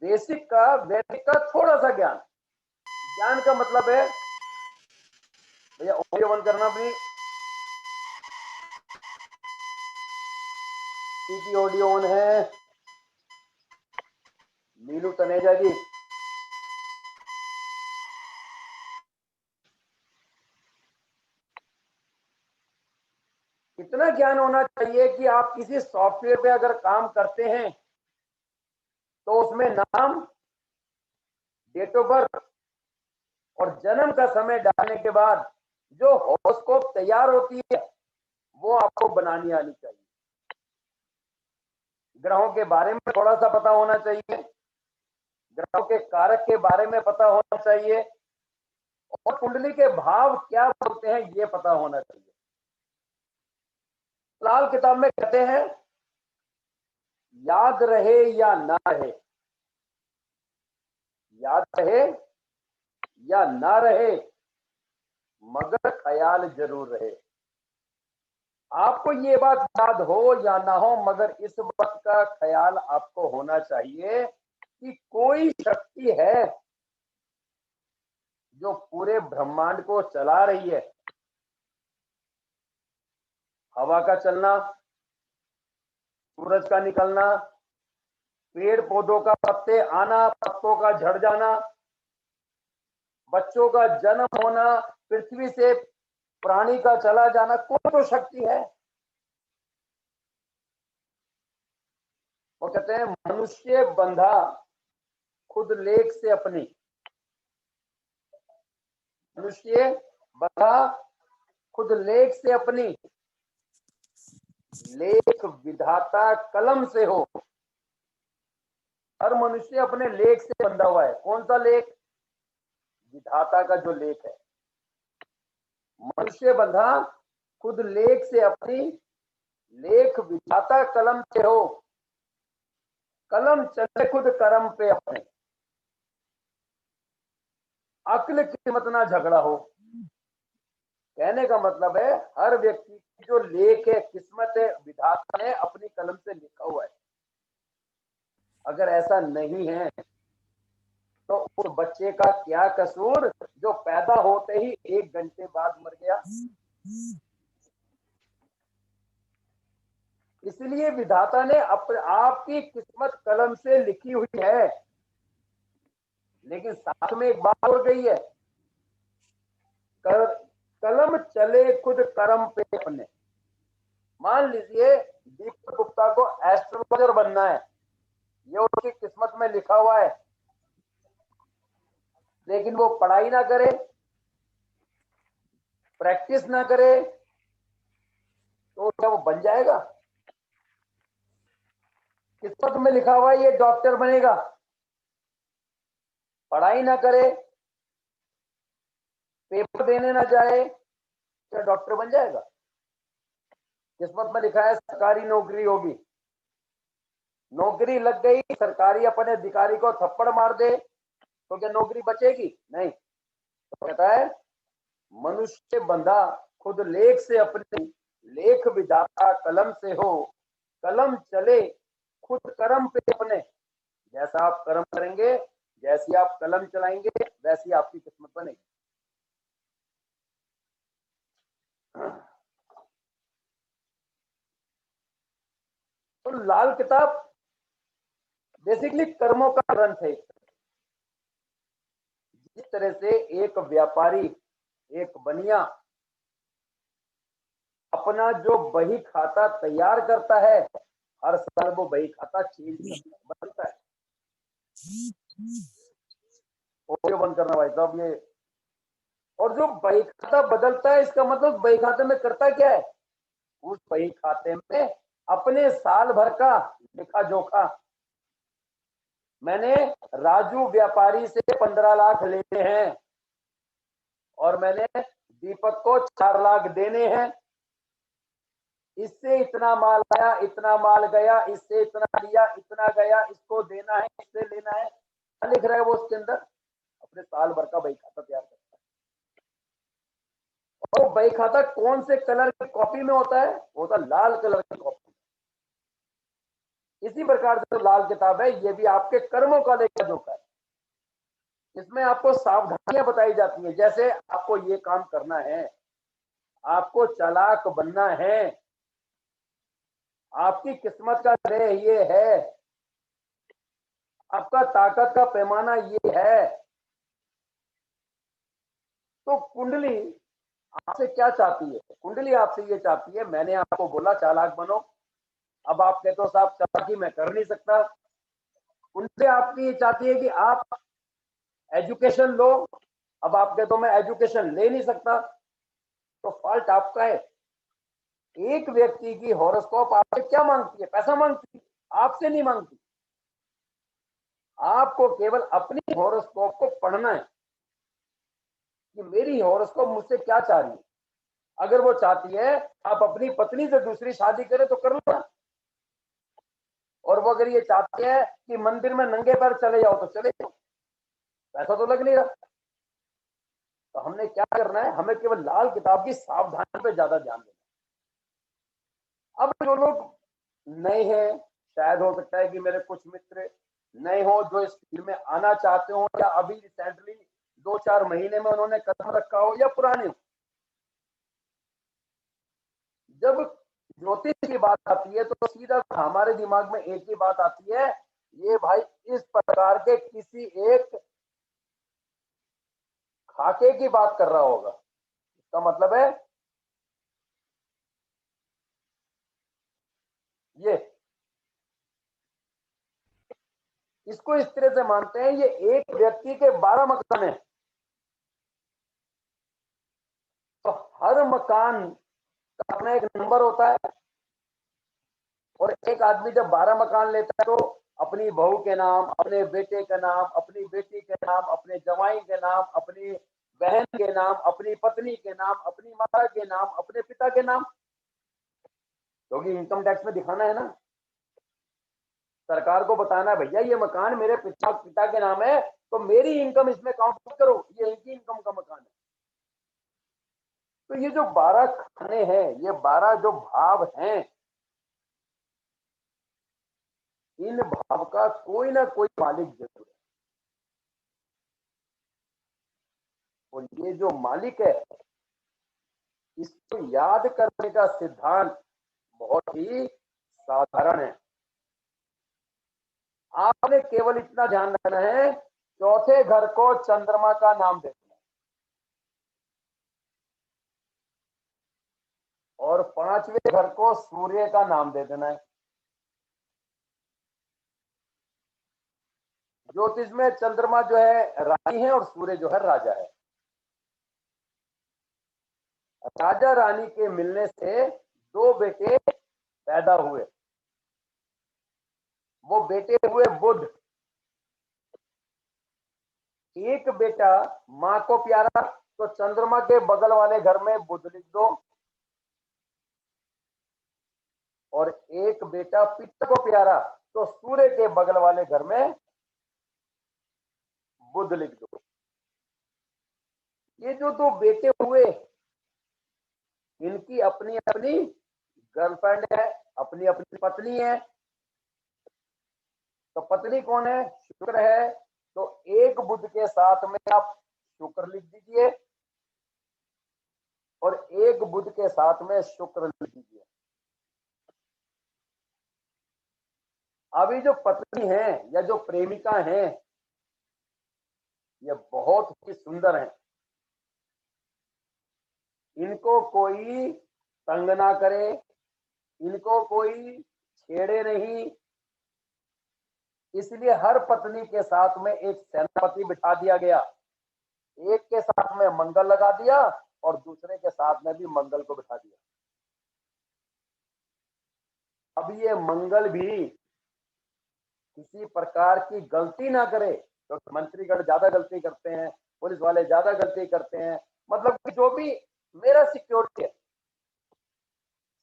Basic का, वैदिक का थोड़ा सा ज्ञान। ज्ञान का मतलब है, भैया ऑडियो बंद करना अपनी, की ऑडियो ऑन है। नीलू तनेजा जी, इतना ज्ञान होना चाहिए कि आप किसी सॉफ्टवेयर पे अगर काम करते हैं तो उसमें नाम, डेट ऑफ बर्थ और जन्म का समय डालने के बाद जो हॉरोस्कोप तैयार होती है वो आपको बनानी आनी चाहिए। ग्रहों के बारे में थोड़ा सा पता होना चाहिए, ग्रहों के कारक के बारे में पता होना चाहिए, और कुंडली के भाव क्या बोलते हैं ये पता होना चाहिए। लाल किताब में कहते हैं, याद रहे या ना रहे, याद रहे या ना रहे, मगर ख्याल जरूर रहे। आपको ये बात याद हो या ना हो, मगर इस बात का ख्याल आपको होना चाहिए कि कोई शक्ति है जो पूरे ब्रह्मांड को चला रही है। हवा का चलना, सूरज का निकलना, पेड़ पौधों का पत्ते आना, पत्तों का झड़ जाना, बच्चों का जन्म होना, पृथ्वी से प्राणी का चला जाना, कोई तो शक्ति है। वो कहते हैं, मनुष्य बंधा खुद लेख से अपनी, मनुष्य बंधा खुद लेख से अपनी, लेख विधाता कलम से हो। हर मनुष्य अपने लेख से बंधा हुआ है। कौन सा लेख? विधाता का जो लेख है। मनुष्य बंधा खुद लेख से अपनी, लेख विधाता कलम से हो, कलम चले खुद कर्म पे अपने। अक्ल कीमत ना झगड़ा हो। कहने का मतलब है, हर व्यक्ति की जो लेख है, किस्मत है, विधाता ने अपनी कलम से लिखा हुआ है। अगर ऐसा नहीं है तो उस बच्चे का क्या कसूर जो पैदा होते ही 1 घंटे बाद मर गया। इसलिए विधाता ने आपकी किस्मत कलम से लिखी हुई है, लेकिन साथ में एक बात हो गई है, कलम चले खुद कर्म पे अपने। मान लीजिए दीपक गुप्ता को एस्ट्रोलॉजर बनना है, ये उसकी किस्मत में लिखा हुआ है, लेकिन वो पढ़ाई ना करे, प्रैक्टिस ना करे, तो क्या वो बन जाएगा? किस्मत में लिखा हुआ है ये डॉक्टर बनेगा, पढ़ाई ना करे, पेपर देने ना जाए, क्या डॉक्टर बन जाएगा? किस्मत में लिखा है सरकारी नौकरी होगी, नौकरी लग गई, सरकारी अपने अधिकारी को थप्पड़ मार दे, तो क्या नौकरी बचेगी? नहीं। तो कहता है, मनुष्य बंधा खुद लेख से अपनी, लेख विधाता कलम से हो, कलम चले खुद कर्म पे अपने। जैसा आप कर्म करेंगे, जैसी आप कलम चलाएंगे, वैसी आपकी किस्मत बनेगी। तो लाल किताब बेसिकली कर्मों का ग्रंथ है। जिस तरह से एक व्यापारी, एक बनिया अपना जो बही खाता तैयार करता है, हर साल वो बही खाता चेंज बदलता है। ऑडियो बंद करना भाई साहब ये। और जो बही खाता बदलता है, इसका मतलब बही खाते में करता क्या है? उस बही खाते में अपने साल भर का लेखा जोखा, मैंने राजू व्यापारी से 15 लाख लेने हैं और मैंने दीपक को 4 लाख देने हैं, इससे इतना माल आया, इतना माल गया, इससे इतना लिया, इतना गया, इसको देना है, इससे लेना है, क्या लिख रहा है वो उसके अंदर? अपने साल भर का बही खाता तैयार करता है। और बही खाता कौन से कलर की कॉपी में होता है? वो होता लाल कलर की कॉपी। इसी प्रकार से लाल किताब है, ये भी आपके कर्मों का लेखा जोखा है। इसमें आपको सावधानियां बताई जाती है, जैसे आपको ये काम करना है, आपको चालाक बनना है, आपकी किस्मत का श्रेय ये है, आपका ताकत का पैमाना ये है। तो कुंडली आपसे क्या चाहती है? कुंडली आपसे ये चाहती है, मैंने आपको बोला चालाक बनो, अब आप कहते हो साहब चालाकी मैं कर नहीं सकता। कुंडली आपकी ये चाहती है कि आप एजुकेशन लो, अब आप कहते हो मैं एजुकेशन ले नहीं सकता। तो फॉल्ट आपका है। एक व्यक्ति की हॉरोस्कोप आपसे क्या मांगती है? पैसा मांगती है, आपसे नहीं मांगती। आपको केवल अपनी हॉरोस्कोप को पढ़ना है कि मेरी हॉरोस्कोप मुझसे क्या चाह रही है। अगर वो चाहती है आप अपनी पत्नी से दूसरी शादी करें तो कर लो, और वो अगर ये चाहते हैं कि मंदिर में नंगे पैर चले जाओ तो चले जाओ, पैसा तो लग नहीं रहा। तो हमने क्या करना है? हमें केवल लाल किताब की सावधानी पे ज्यादा ध्यान देना। अब जो लोग नए हैं, शायद हो सकता है कि मेरे कुछ मित्र नए हो जो इस फील्ड में आना चाहते हो, या अभी रिसेंटली 2-4 महीने में उन्होंने कदम रखा हो, या पुराने हो। जब ज्योतिष की बात आती है तो सीधा हमारे दिमाग में एक ही बात आती है, ये भाई इस प्रकार के किसी एक खाके की बात कर रहा होगा। इसका मतलब है ये, इसको इस तरह से मानते हैं ये एक व्यक्ति के 12 मकान है। तो हर मकान का अपना एक नंबर होता है, और एक आदमी जब 12 मकान लेता है तो अपनी बहू के नाम, अपने बेटे के नाम, अपनी बेटी के नाम, अपने जवाई के नाम, अपनी बहन के नाम, अपनी पत्नी के नाम, अपनी माता के नाम, अपने पिता के नाम, क्योंकि इनकम टैक्स में दिखाना है ना, सरकार को बताना है भैया ये मकान मेरे पिता के नाम है, तो मेरी इनकम इसमें काउंट करो, ये इनकी इनकम का मकान है। तो ये जो 12 खाने हैं, ये 12 जो भाव हैं, इन भाव का कोई ना कोई मालिक जरूर है। और ये जो मालिक है, इसको याद करने का सिद्धांत बहुत ही साधारण है। आपने केवल इतना ध्यान रखना है, चौथे घर को चंद्रमा का नाम देना है, और 5वें घर को सूर्य का नाम दे देना है। ज्योतिष में चंद्रमा जो है रानी है, और सूर्य जो है राजा है। राजा रानी के मिलने से 2 बेटे पैदा हुए। वो बेटे हुए बुध। एक बेटा मां को प्यारा, तो चंद्रमा के बगल वाले घर में बुध लिख दो, और एक बेटा पिता को प्यारा, तो सूर्य के बगल वाले घर में बुध लिख दो। ये जो 2 बेटे हुए, इनकी अपनी अपनी गर्लफ्रेंड है, अपनी अपनी पत्नी है। तो पत्नी कौन है? शुक्र है। तो एक बुध के साथ में आप शुक्र लिख दीजिए, और एक बुध के साथ में शुक्र लिख दीजिए। अभी जो पत्नी है या जो प्रेमिका है, ये बहुत ही सुंदर है। इनको कोई तंग ना करे, इनको कोई छेड़े नहीं, इसलिए हर पत्नी के साथ में एक सेनापति बिठा दिया गया। एक के साथ में मंगल लगा दिया, और दूसरे के साथ में भी मंगल को बिठा दिया। अब ये मंगल भी किसी प्रकार की गलती ना करे, क्योंकि मंत्रीगण ज्यादा गलती करते हैं, पुलिस वाले ज्यादा गलती करते हैं। मतलब कि जो भी मेरा सिक्योरिटी है,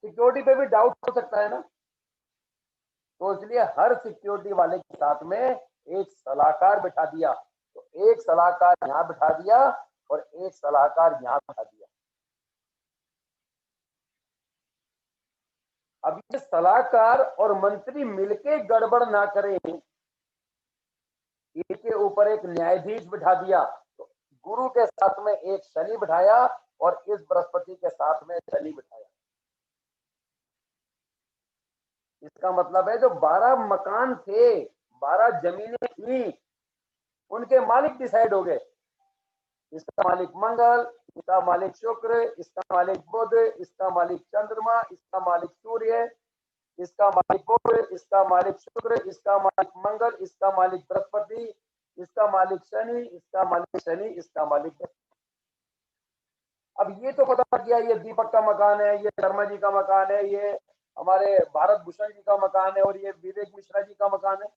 सिक्योरिटी पे भी डाउट हो सकता है ना, तो इसलिए हर सिक्योरिटी वाले के साथ में एक सलाहकार बिठा दिया। तो एक सलाहकार यहाँ बिठा दिया, और एक सलाहकार यहाँ बिठा दिया। अब ये सलाहकार और मंत्री मिलके गड़बड़ ना करें, इसके ऊपर एक न्यायाधीश बिठा दिया, तो गुरु के साथ में एक शनि बिठाया और इस बृहस्पति के साथ में शनि बिठाया। इसका मतलब है जो 12 मकान थे, 12 जमीनें थी, उनके मालिक डिसाइड हो गए। इसका मालिक मंगल, इसका मालिक शुक्र, इसका मालिक बुध, इसका मालिक चंद्रमा, इसका मालिक सूर्य, इसका मालिक बुध, इसका मालिक शुक्र, इसका मालिक मंगल, इसका मालिक बृहस्पति, इसका मालिक शनि, इसका मालिक शनि, इसका मालिक बृहस्पति। अब ये तो पता किया ये दीपक का मकान है, ये शर्मा जी का मकान है, ये हमारे भारत भूषण जी का मकान है और ये विवेक मिश्रा जी का मकान है,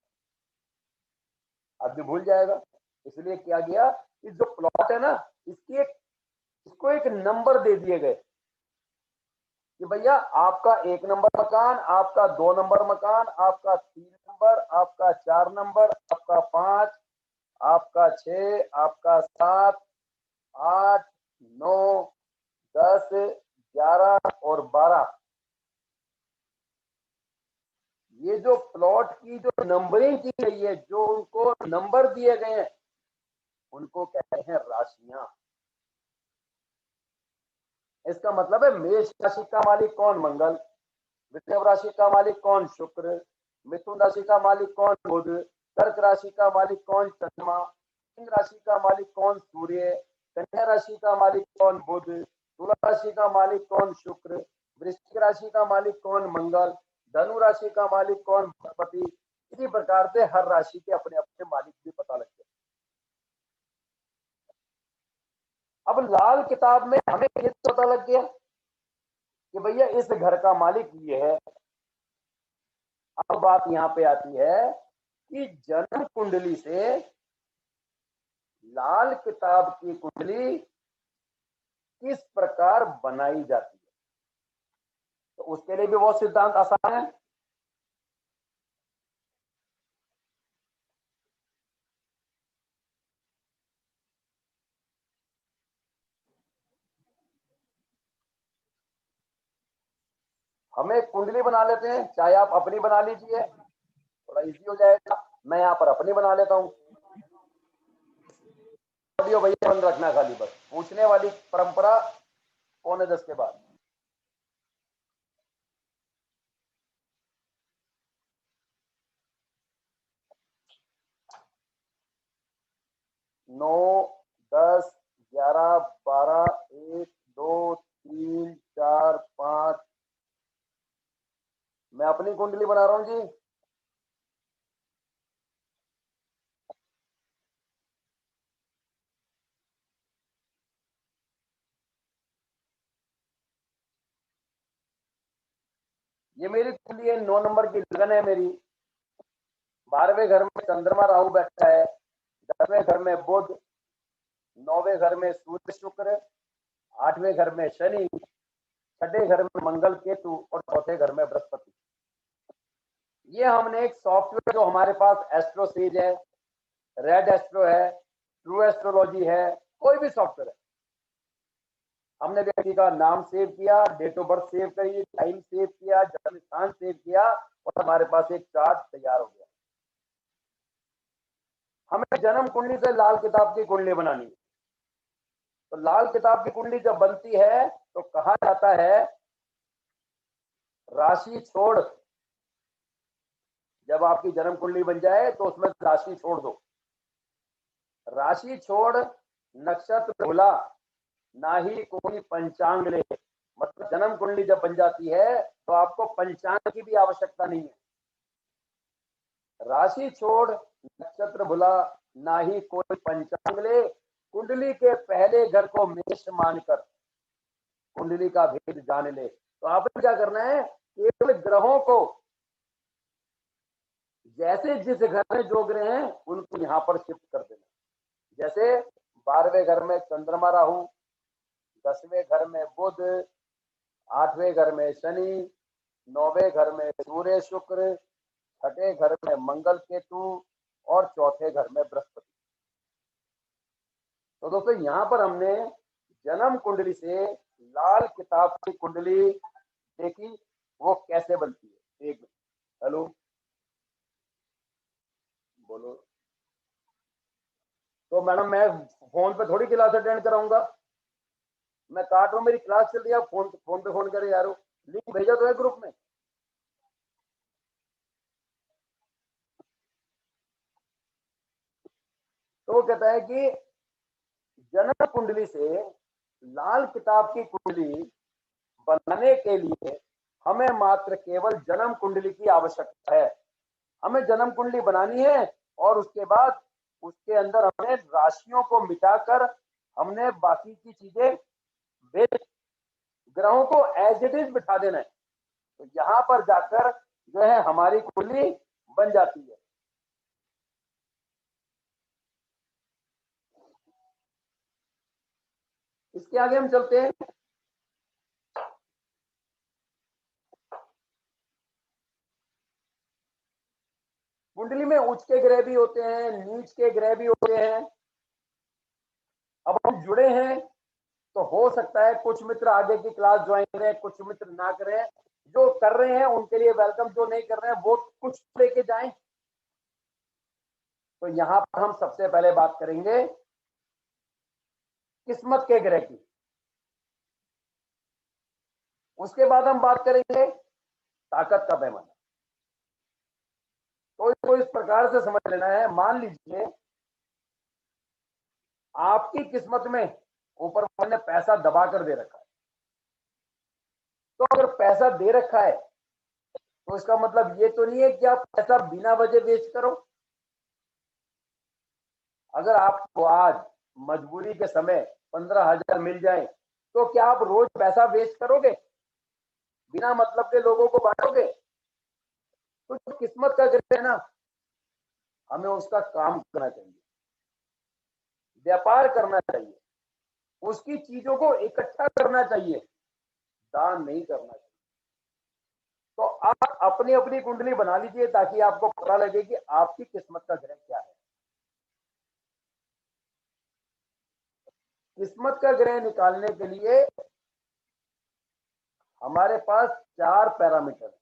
आदमी भूल जाएगा। इसलिए क्या गया कि जो प्लॉट है ना, इसको एक नंबर दे दिए गए कि भैया आपका 1 नंबर मकान, आपका 2 नंबर मकान, आपका 3 नंबर, आपका 4 नंबर, आपका 5, आपका 6, आपका 7, 8, 9, 10, 11 और 12, ये जो प्लॉट की जो नंबरिंग की गई है, जो उनको नंबर दिए गए हैं, उनको कहते हैं राशियां। इसका मतलब है मेष राशि का मालिक कौन? मंगल। वृषभ राशि का मालिक कौन? शुक्र। मिथुन राशि का मालिक कौन? बुध। कर्क राशि का मालिक कौन? चंद्रमा। सिंह राशि का मालिक कौन? सूर्य। कन्या राशि का मालिक कौन? बुध। तुला राशि का मालिक कौन? शुक्र। वृश्चिक राशि का मालिक कौन? मंगल। धनु राशि का मालिक कौन? बृहस्पति। इसी प्रकार से हर राशि के अपने अपने मालिक भी पता लगते हैं। अब लाल किताब में हमें ये पता लग गया कि भैया इस घर का मालिक ये है। अब बात यहां पे आती है कि जन्म कुंडली से लाल किताब की कुंडली किस प्रकार बनाई जाती है, तो उसके लिए भी बहुत सिद्धांत आसान है। हमें कुंडली बना लेते हैं, चाहे आप अपनी बना लीजिए, थोड़ा इजी हो जाएगा। मैं यहाँ पर अपनी बना लेता हूँ। ऑडियो भैया बंद रखना, खाली बस पूछने वाली परंपरा 9:45 के बाद। नौ, 10, 11, 12, 1, 2, 3, 4, 5। मैं अपनी कुंडली बना रहा हूं जी। ये मेरी कुंडली है, 9 नंबर की लगन है मेरी। 12वें घर में चंद्रमा राहु बैठा है, 10वें घर में बुध, 9वें घर में सूर्य शुक्र, 8वें घर में शनि, 6ठे घर में मंगल केतु और 4थे घर में बृहस्पति। ये हमने एक सॉफ्टवेयर जो हमारे पास एस्ट्रो सीज है, रेड एस्ट्रो है, ट्रू एस्ट्रोलॉजी है, कोई भी सॉफ्टवेयर है, हमने व्यक्ति का नाम सेव किया, डेट ऑफ बर्थ सेव करी, टाइम सेव किया, जन्म स्थान सेव किया और हमारे पास एक चार्ट तैयार हो गया। हमें जन्म कुंडली से लाल किताब की कुंडली बनानी है। तो लाल किताब की कुंडली जब बनती है तो कहा जाता है राशि छोड़, जब आपकी जन्म कुंडली बन जाए तो उसमें राशि छोड़ दो। राशि छोड़ नक्षत्र भुला, ना ही कोई पंचांग ले। मतलब जन्म कुंडली जब बन जाती है तो आपको पंचांग की भी आवश्यकता नहीं है। राशि छोड़ नक्षत्र भुला, ना ही कोई पंचांग ले। कुंडली के पहले घर को मेष मानकर कुंडली का भेद जान ले। तो आपने क्या करना है, केवल ग्रहों को जैसे जिस घर में जो ग्रह हैं उनको यहां पर शिफ्ट कर देना। जैसे 12वें घर में चंद्रमा राहु, 10वें घर में बुध, 8वें घर में शनि, 9वें घर में सूर्य शुक्र, 6ठे घर में मंगल केतु और 4थे घर में बृहस्पति। तो दोस्तों यहां पर हमने जन्म कुंडली से लाल किताब की कुंडली देखी। वो कैसे बनती है। एक हेलो बोलो। तो मैडम मैं फोन पे थोड़ी क्लास अटेंड कराऊंगा, मैं काट रहा हूँ, मेरी क्लास चल रही है, आप फोन पे फोन करे यार। लिंक भेजा तो है ग्रुप में। तो वो कहता है कि जन्म कुंडली से लाल किताब की कुंडली बनाने के लिए हमें मात्र केवल जन्म कुंडली की आवश्यकता है। हमें जन्म कुंडली बनानी है और उसके बाद उसके अंदर हमने राशियों को मिटाकर हमने बाकी की चीजें ग्रहों को एज इट इज बिठा देना है। तो यहां पर जाकर जो है हमारी कुंडली बन जाती है। इसके आगे हम चलते हैं। कुंडली में उच्च के ग्रह भी होते हैं, नीच के ग्रह भी होते हैं। अब हम जुड़े हैं तो हो सकता है कुछ मित्र आगे की क्लास ज्वाइन करें, कुछ मित्र ना करें। जो कर रहे हैं उनके लिए वेलकम, जो नहीं कर रहे हैं वो कुछ लेके जाएं। तो यहां पर हम सबसे पहले बात करेंगे किस्मत के ग्रह की। उसके बाद हम बात करेंगे ताकत का पैमाना। तो इसको इस प्रकार से समझ लेना है, मान लीजिए आपकी किस्मत में ऊपर वाले ने पैसा दबा कर दे रखा है। तो अगर पैसा दे रखा है तो इसका मतलब ये तो नहीं है कि आप पैसा बिना वजह वेस्ट करो। अगर आपको आज मजबूरी के समय 15,000 मिल जाए तो क्या आप रोज पैसा वेस्ट करोगे, बिना मतलब के लोगों को बांटोगे? तो जो किस्मत का ग्रह है ना, हमें उसका काम करना चाहिए, व्यापार करना चाहिए, उसकी चीजों को इकट्ठा करना चाहिए, दान नहीं करना चाहिए। तो आप अपनी अपनी कुंडली बना लीजिए ताकि आपको पता लगे कि आपकी किस्मत का ग्रह क्या है। किस्मत का ग्रह निकालने के लिए हमारे पास 4 पैरामीटर।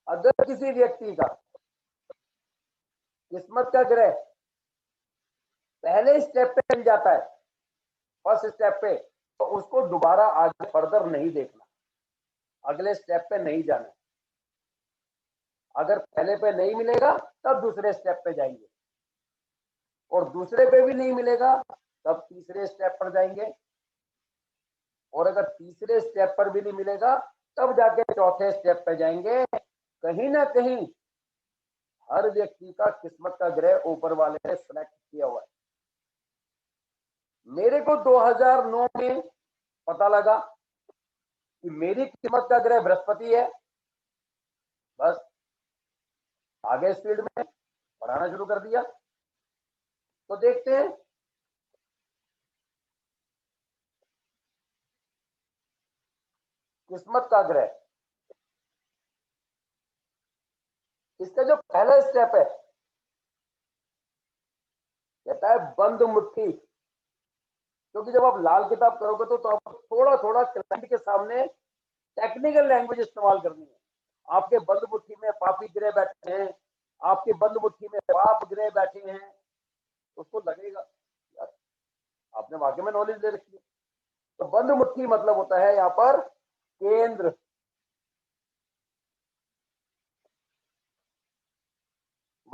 अगर किसी व्यक्ति का किस्मत का ग्रह पहले स्टेप पे मिल जाता है, फर्स्ट स्टेप पे, तो उसको दोबारा आगे फर्दर नहीं देखना, अगले स्टेप पे नहीं जाना। अगर पहले पे नहीं मिलेगा तब दूसरे स्टेप पे जाएंगे, और दूसरे पे भी नहीं मिलेगा तब तीसरे स्टेप पर जाएंगे, और अगर तीसरे स्टेप पर भी नहीं मिलेगा तब जाके चौथे स्टेप पे जाएंगे। कहीं ना कहीं हर व्यक्ति का किस्मत का ग्रह ऊपर वाले ने सेलेक्ट किया हुआ है। मेरे को 2009 में पता लगा कि मेरी किस्मत का ग्रह बृहस्पति है। बस आगे इस फील्ड में पढ़ाना शुरू कर दिया। तो देखते हैं किस्मत का ग्रह, इसका जो पहला स्टेप है कहता है बंद मुट्ठी। क्योंकि जब आप लाल किताब करोगे तो आपको थोड़ा थोड़ा क्लाइंट के सामने टेक्निकल लैंग्वेज इस्तेमाल करनी है। आपके बंद मुट्ठी में पापी ग्रह बैठे हैं, आपके बंद मुट्ठी में पाप ग्रह बैठे हैं, उसको लगेगा यार आपने वाकई में नॉलेज ले रखी है। तो बंद मुट्ठी मतलब होता है यहाँ पर केंद्र।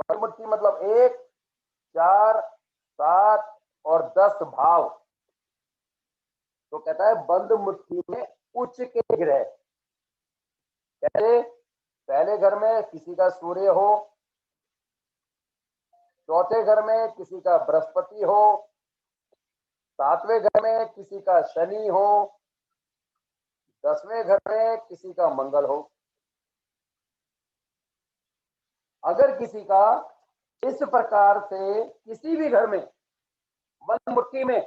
बंद मुट्ठी मतलब 1, 4, 7 और 10 भाव। तो कहता है बंद मुट्ठी में उच्च के ग्रह। कैसे? पहले घर में किसी का सूर्य हो, चौथे घर में किसी का बृहस्पति हो, सातवें घर में किसी का शनि हो, 10वें घर में किसी का मंगल हो। अगर किसी का इस प्रकार से किसी भी घर में बंद मुट्ठी में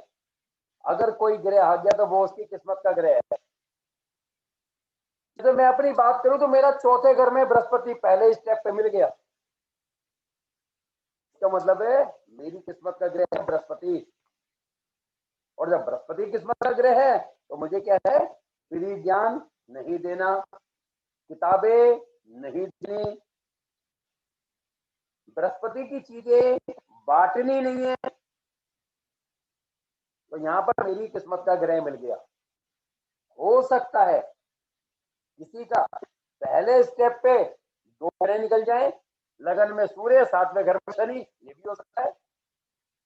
अगर कोई ग्रह आ गया तो वो उसकी किस्मत का ग्रह है। जैसे मैं अपनी बात करूं तो मेरा चौथे घर में बृहस्पति पहले स्टेप पे मिल गया, इसका मतलब है मेरी किस्मत का ग्रह है बृहस्पति। और जब बृहस्पति किस्मत का ग्रह है तो मुझे क्या है, फ्री ज्ञान नहीं देना, किताबें नहीं देनी, बृहस्पति की चीजें बांटनी नहीं है। तो यहां पर मेरी किस्मत का ग्रह मिल गया। हो सकता है किसी का पहले स्टेप पे 2 ग्रह निकल जाए, लगन में सूर्य, 7वें घर में शनि, ये भी हो सकता है।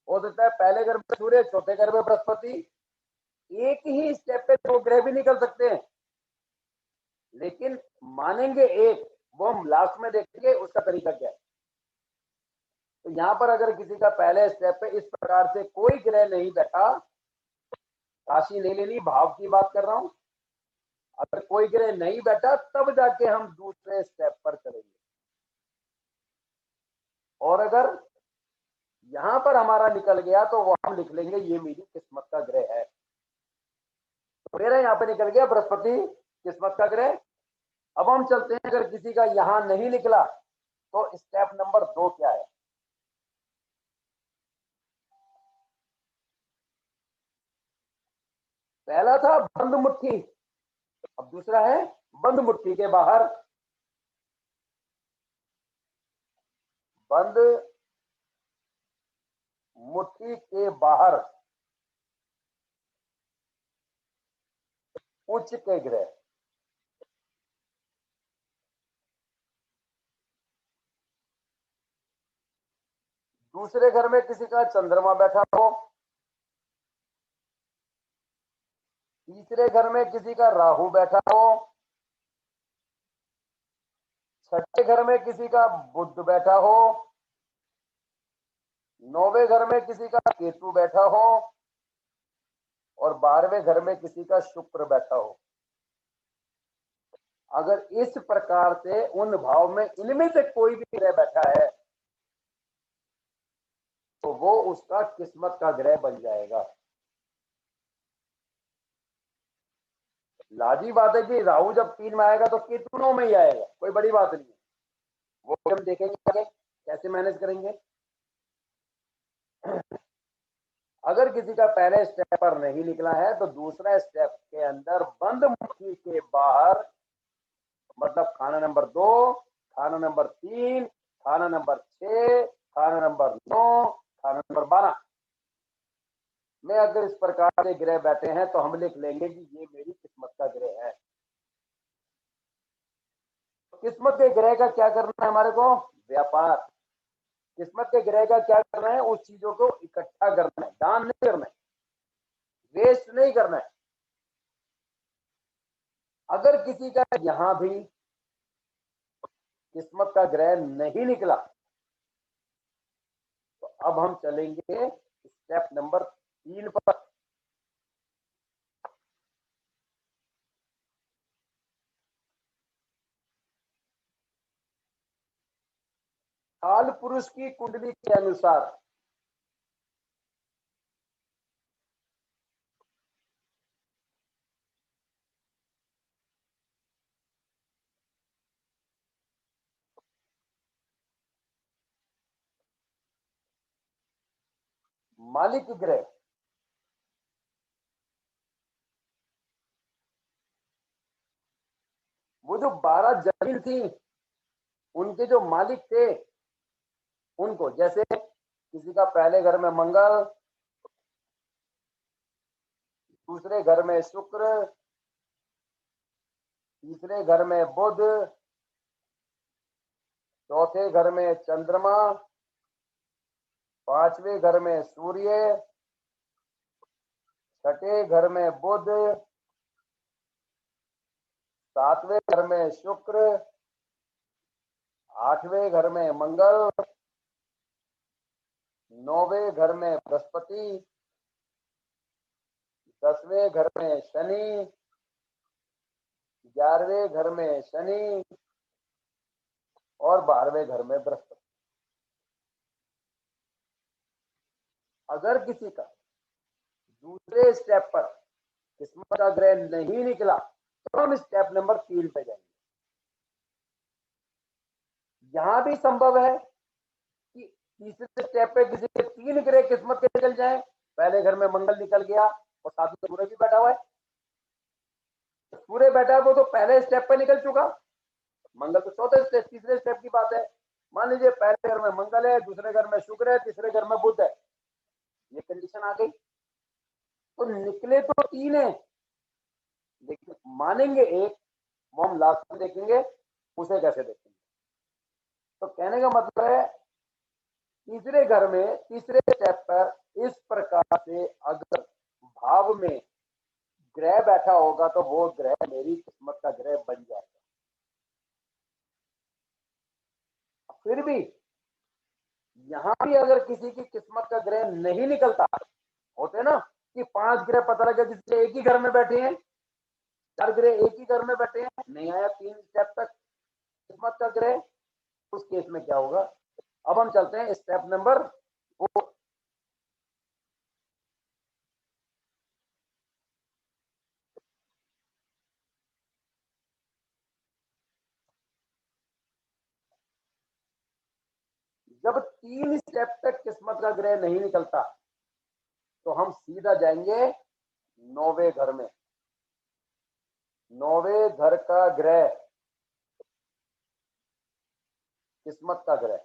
हो सकता है पहले घर में सूर्य, चौथे घर में बृहस्पति, एक ही स्टेप पे 2 ग्रह भी निकल सकते हैं, लेकिन मानेंगे एक, वो हम लास्ट में देखेंगे उसका तरीका क्या है। तो यहां पर अगर किसी का पहले स्टेप पे इस प्रकार से कोई ग्रह नहीं बैठा, राशि नहीं लेनी, भाव की बात कर रहा हूं, अगर कोई ग्रह नहीं बैठा तब जाके हम दूसरे स्टेप पर चलेंगे। और अगर यहां पर हमारा निकल गया तो वो हम लिख लेंगे ये मेरी किस्मत का ग्रह है। तो मेरा यहां पे निकल गया बृहस्पति किस्मत का ग्रह। अब हम चलते हैं, अगर किसी का यहां नहीं निकला तो स्टेप नंबर 2 क्या है। पहला था बंद मुट्ठी, अब दूसरा है बंद मुट्ठी के बाहर। बंद मुट्ठी के बाहर उच्च के ग्रह। दूसरे घर में किसी का चंद्रमा बैठा हो, तीसरे घर में किसी का राहु बैठा हो, छठे घर में किसी का बुध बैठा हो, 9वें घर में किसी का केतु बैठा हो, और 12वें घर में किसी का शुक्र बैठा हो। अगर इस प्रकार से उन भाव में इनमें से कोई भी ग्रह बैठा है तो वो उसका किस्मत का ग्रह बन जाएगा। लाजी बात है कि राहु जब 3 में आएगा तो केतु 9 में ही आएगा, कोई बड़ी बात नहीं है। वो हम देखेंगे आगे कैसे मैनेज करेंगे। अगर किसी का पहले स्टेप पर नहीं निकला है तो दूसरा स्टेप के अंदर बंद मुट्ठी के बाहर, मतलब खाना नंबर 2, खाना नंबर 3, खाना नंबर 6, खाना नंबर 9, खाना नंबर 12 में अगर इस प्रकार के ग्रह बैठे हैं तो हम लिख लेंगे कि ये मेरी किस्मत का ग्रह है। किस्मत के ग्रह का क्या करना है हमारे को, व्यापार। किस्मत के ग्रह का क्या करना है, उस चीजों को इकट्ठा करना है, दान नहीं करना है, वेस्ट नहीं करना है। अगर किसी का यहां भी किस्मत का ग्रह नहीं निकला तो अब हम चलेंगे स्टेप नंबर 3 पर। काल पुरुष की कुंडली के अनुसार मालिक ग्रह, वो जो 12 जमीन थी उनके जो मालिक थे उनको, जैसे किसी का पहले घर में मंगल, दूसरे घर में शुक्र, तीसरे घर में बुध, चौथे घर में चंद्रमा, 5वें घर में सूर्य, छठे घर में बुध, 7वें घर में शुक्र, 8वें घर में मंगल, 9वें घर में बृहस्पति, 10वें घर में शनि, 11वें घर में शनि, और 12वें घर में बृहस्पति। अगर किसी का दूसरे स्टेप पर किस्मत का ग्रह नहीं निकला तो हम स्टेप नंबर 3 पे जाएंगे। यहां भी संभव है कि तीसरे स्टेप पे किसी के 3 ग्रह किस्मत के निकल जाए। पहले घर में मंगल निकल गया, और साथ में सूर्य भी बैठा हुआ है। सूर्य बैठा है वो तो पहले स्टेप पे निकल चुका, मंगल तो चौथे स्टेप तीसरे स्टेप की बात है। मान लीजिए पहले घर में मंगल है, दूसरे घर में शुक्र है, तीसरे घर में बुध है, ये कंडीशन आ गई। तो निकले तो 3 है, लेकिन मानेंगे एक, वो हम लास्ट में देखेंगे उसे कैसे देखेंगे। तो कहने का मतलब है तीसरे घर में तीसरे स्टेप पर इस प्रकार से अगर भाव में ग्रह बैठा होगा तो वो ग्रह मेरी किस्मत का ग्रह बन जाएगा। फिर भी यहां भी अगर किसी की किस्मत का ग्रह नहीं निकलता, होते ना कि 5 ग्रह पता लगा किसी एक ही घर में बैठे हैं, 4 ग्रह एक ही घर में बैठे हैं, नहीं आया 3 स्टेप तक किस्मत का ग्रह, उस केस में क्या होगा। अब हम चलते हैं स्टेप नंबर 4। जब 3 स्टेप तक किस्मत का ग्रह नहीं निकलता तो हम सीधा जाएंगे 9वें घर में। 9वें घर का ग्रह किस्मत का ग्रह,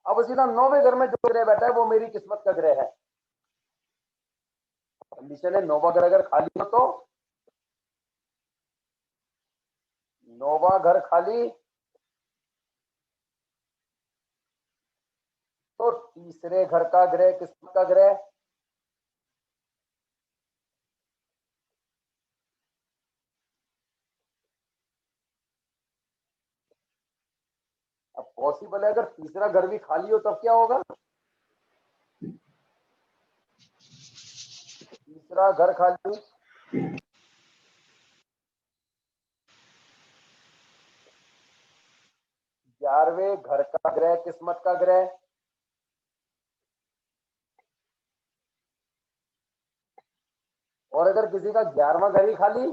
अब सीधा 9वें घर में जो ग्रह बैठा है वो मेरी किस्मत का ग्रह है। कंडीशन है 9वां घर अगर खाली हो तो 9वां घर खाली तो तीसरे घर का ग्रह किस्मत का ग्रह, अब पॉसिबल है अगर तीसरा घर भी खाली हो तब क्या होगा। तीसरा घर खाली, 11वें घर का ग्रह किस्मत का ग्रह, और अगर किसी का 11वां घर ही खाली,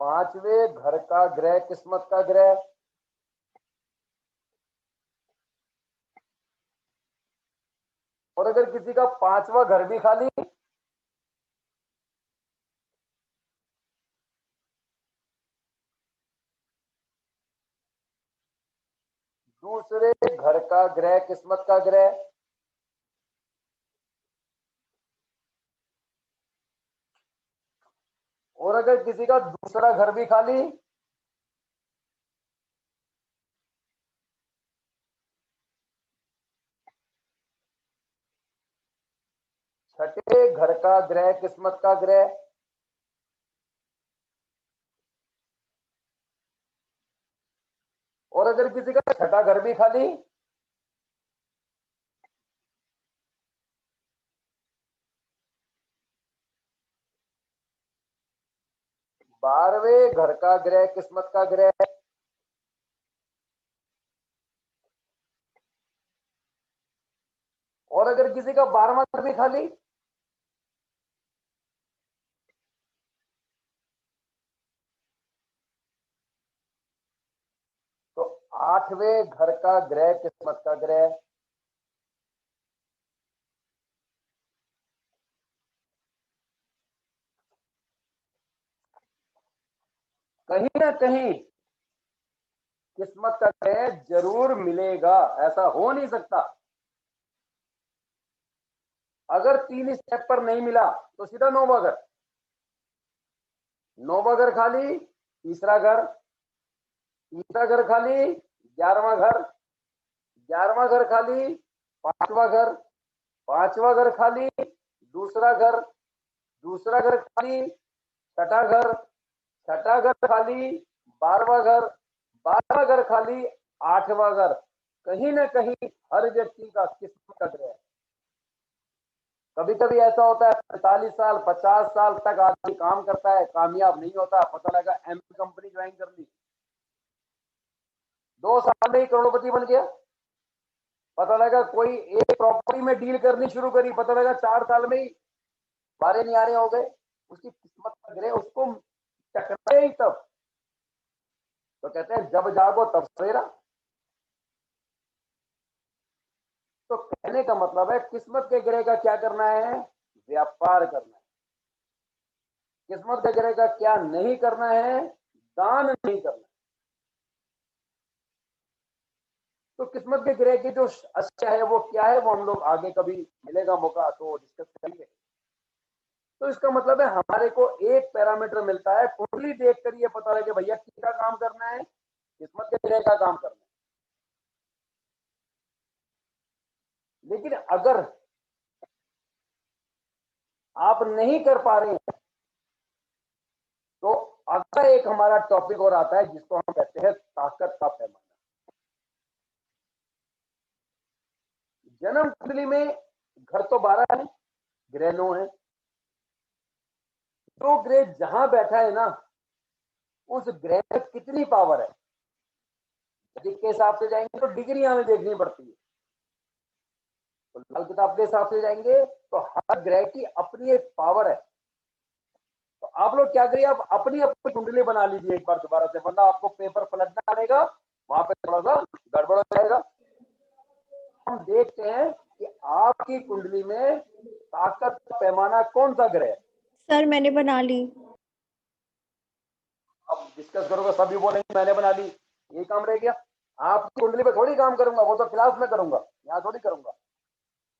पांचवें घर का ग्रह किस्मत का ग्रह, और अगर किसी का 5वां घर भी खाली, दूसरे घर का ग्रह किस्मत का ग्रह, और अगर किसी का दूसरा घर भी खाली, छठे घर का ग्रह किस्मत का ग्रह, और अगर किसी का छठा घर भी खाली, बारहवें घर का ग्रह किस्मत का ग्रह, और अगर किसी का 12वां घर भी खाली, तो 8वें घर का ग्रह किस्मत का ग्रह, कहीं ना कहीं किस्मत का ग्रह जरूर मिलेगा, ऐसा हो नहीं सकता। अगर 3 स्टेप पर नहीं मिला तो सीधा 9वां घर, 9वां घर खाली, तीसरा घर, तीसरा घर खाली, 11वां घर, 11वां घर खाली, 5वां घर, 5वां घर खाली, दूसरा घर, दूसरा घर खाली, छठा घर, छठा घर खाली, 12वां घर, 12वां घर खाली, 8वां घर। कहीं ना कहीं हर व्यक्ति का किस्मत का ग्रह है। कभी कभी ऐसा होता है 45 साल 50 साल तक आदमी काम करता है, कामयाब नहीं होता, पता लगा एमपी कंपनी ज्वाइन कर ली, 2 साल में ही करोड़पति बन गया। पता लगा कोई एक प्रॉपर्टी में डील करनी शुरू करी, पता लगा 4 साल में ही बारे नियारे हो गए। उसकी किस्मत का ग्रह उसको टकराए ही तब। तो कहते हैं जब जागो तब सवेरा। तो कहने का मतलब है किस्मत के ग्रह का क्या करना है, व्यापार करना है। किस्मत के ग्रह का क्या नहीं करना है, दान नहीं करना है। तो किस्मत के ग्रह की जो अच्छा है वो क्या है, वो हम लोग आगे कभी मिलेगा मौका तो डिस्कस करेंगे। तो इसका मतलब है हमारे को एक पैरामीटर मिलता है, कुंडली देखकर ये पता लगे भैया किसका काम करना है, किस्मत के ग्रह का काम करना है। लेकिन अगर आप नहीं कर पा रहे हैं तो अगला एक हमारा टॉपिक और आता है जिसको हम कहते हैं ताकत का पैमाना। जन्म कुंडली में घर तो 12 है, ग्रह 9 है। जो ग्रह जहां बैठा है ना, उस ग्रह में कितनी पावर है, के हिसाब से जाएंगे तो डिग्रियां हमें देखनी पड़ती है। तो लाल किताब के हिसाब से जाएंगे तो हर ग्रह की अपनी एक पावर है। तो आप लोग क्या करिए, आप अपनी अपनी कुंडली बना लीजिए एक बार दोबारा से, वरना आपको पेपर पलटना पड़ेगा, वहां पे थोड़ा सा गड़बड़ हो जाएगा। हम देखते हैं कि आपकी कुंडली में ताकत का पैमाना कौन सा ग्रह है। सर मैंने बना ली। अब डिस्कस करोगे सभी बोलेंगे मैंने बना ली, यही काम रह गया। आपकी कुंडली पे थोड़ी काम करूंगा, वो तो क्लास में करूंगा, यहाँ थोड़ी करूंगा।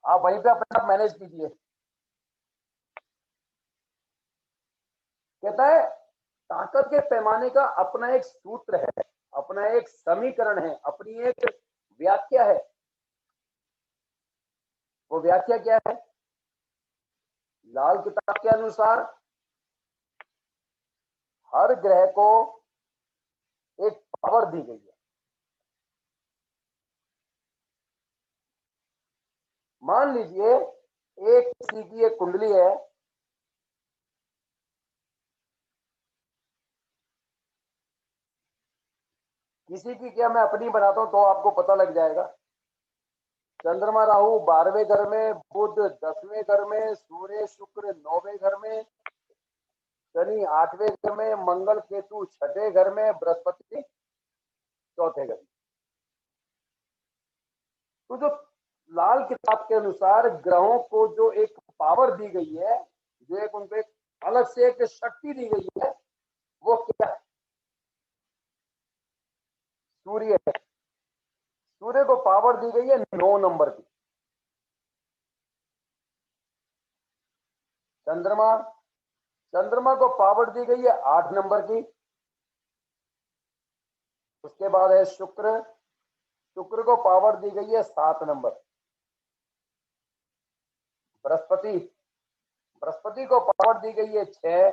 आप वहीं पे अपने आप मैनेज कीजिए। कहता है ताकत के पैमाने का अपना एक सूत्र है, अपना एक समीकरण है, अपनी एक व्याख्या है। वो व्याख्या क्या है, लाल किताब के अनुसार हर ग्रह को एक पावर दी गई है। मान लीजिए एक किसी की एक कुंडली है, किसी की क्या मैं अपनी बनाता हूं तो आपको पता लग जाएगा। चंद्रमा राहु 12वें घर में, बुध 10वें घर में, सूर्य शुक्र 9वें घर में, शनि 8वें घर में, मंगल केतु 6ठे घर में, बृहस्पति 4थे घर में। तो जो लाल किताब के अनुसार ग्रहों को जो एक पावर दी गई है, जो एक उनको एक अलग से एक शक्ति दी गई है, वो क्या है, सूर्य है। सूर्य को पावर दी गई है 9 नंबर की। चंद्रमा, चंद्रमा को पावर दी गई है 8 नंबर की। उसके बाद है शुक्र, शुक्र को पावर दी गई है 7 नंबर। बृहस्पति, बृहस्पति को पावर दी गई है 6।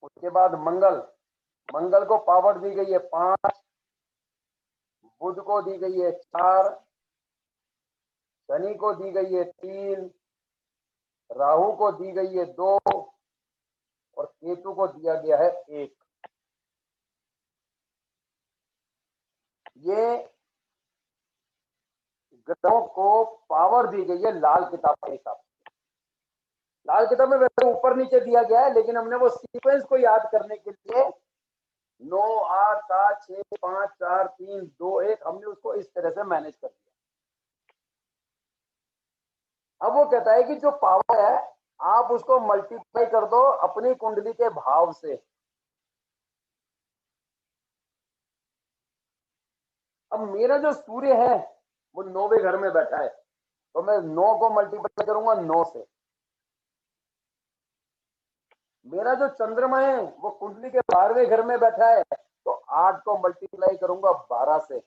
उसके बाद मंगल, मंगल को पावर दी गई है 5। बुध को दी गई है 4। शनि को दी गई है 3। राहु को दी गई है 2 और केतु को दिया गया है 1। ये ग्रहों को पावर दी गई है लाल किताब के हिसाब से। लाल किताब में वैसे ऊपर नीचे दिया गया है, लेकिन हमने वो सीक्वेंस को याद करने के लिए 9 8 7 6 5 4 3 2 1 हमने उसको इस तरह से मैनेज कर दिया। अब वो कहता है कि जो पावर है आप उसको मल्टीप्लाई कर दो अपनी कुंडली के भाव से। अब मेरा जो सूर्य है वो 9वें घर में बैठा है, तो मैं 9 को मल्टीप्लाई करूंगा 9 से। मेरा जो चंद्रमा है वो कुंडली के 12वें घर में बैठा है, तो 8 को मल्टीप्लाई करूंगा 12 से।